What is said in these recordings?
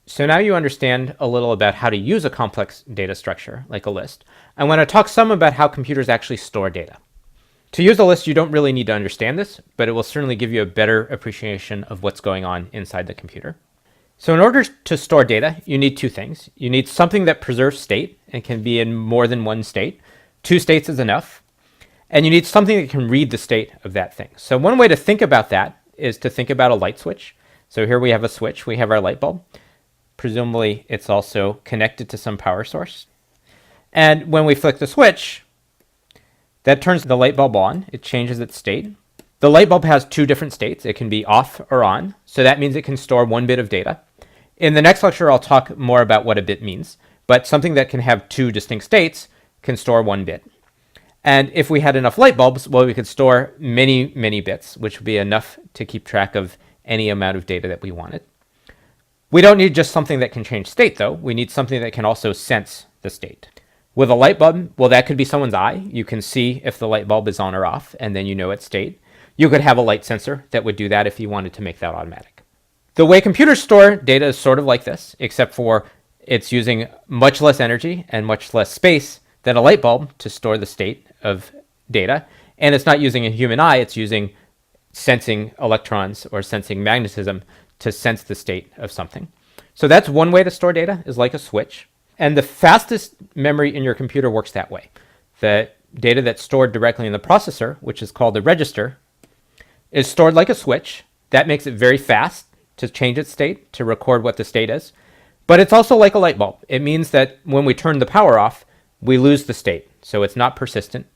So now you understand a little about how to use a complex data structure, like a list. I want to talk some about how computers actually store data. To use a list, you don't really need to understand this, but it will certainly give you a better appreciation of what's going on inside the computer. So in order to store data, you need two things. You need something that preserves state and can be in more than one state. 2 states is enough. And you need something that can read the state of that thing. So one way to think about that is to think about a light switch. So here we have a switch, we have our light bulb. Presumably it's also connected to some power source. And when we flick the switch, that turns the light bulb on, it changes its state. The light bulb has 2 different states. It can be off or on, so that means it can store 1 bit of data. In the next lecture, I'll talk more about what a bit means, but something that can have 2 distinct states can store 1 bit. And if we had enough light bulbs, well, we could store many, many bits, which would be enough to keep track of any amount of data that we wanted. We don't need just something that can change state, though. We need something that can also sense the state. With a light bulb, well, that could be someone's eye. You can see if the light bulb is on or off, and then you know its state. You could have a light sensor that would do that if you wanted to make that automatic. The way computers store data is sort of like this, except for it's using much less energy and much less space than a light bulb to store the state of data. And it's not using a human eye, it's using sensing electrons or sensing magnetism to sense the state of something. So that's one way to store data, is like a switch. And the fastest memory in your computer works that way. The data that's stored directly in the processor, which is called the register, is stored like a switch. That makes it very fast to change its state, to record what the state is. But it's also like a light bulb. It means that when we turn the power off, we lose the state. So it's not persistent.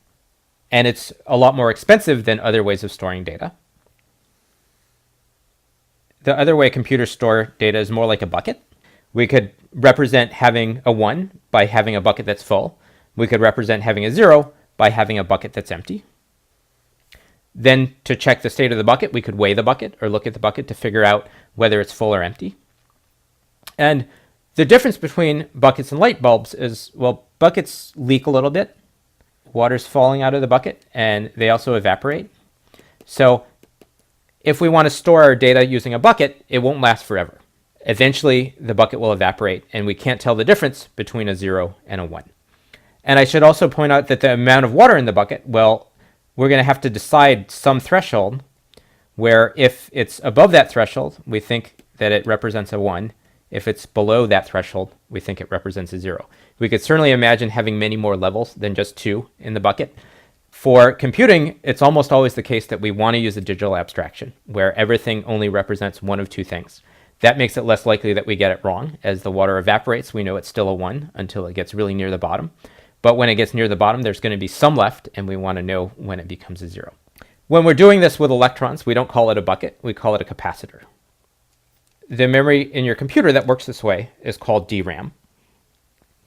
And it's a lot more expensive than other ways of storing data. The other way computers store data is more like a bucket. We could represent having a 1 by having a bucket that's full. We could represent having a 0 by having a bucket that's empty. Then to check the state of the bucket, we could weigh the bucket or look at the bucket to figure out whether it's full or empty. And the difference between buckets and light bulbs is, well, buckets leak a little bit. Water's falling out of the bucket, and they also evaporate. So if we want to store our data using a bucket, it won't last forever. Eventually, the bucket will evaporate, and we can't tell the difference between a 0 and a 1. And I should also point out that the amount of water in the bucket, well, we're going to have to decide some threshold where if it's above that threshold, we think that it represents a 1. If it's below that threshold, we think it represents a 0. We could certainly imagine having many more levels than just 2 in the bucket. For computing, it's almost always the case that we want to use a digital abstraction where everything only represents one of 2 things. That makes it less likely that we get it wrong. As the water evaporates, we know it's still a 1 until it gets really near the bottom. But when it gets near the bottom, there's going to be some left, and we want to know when it becomes a 0. When we're doing this with electrons, we don't call it a bucket, we call it a capacitor. The memory in your computer that works this way is called DRAM.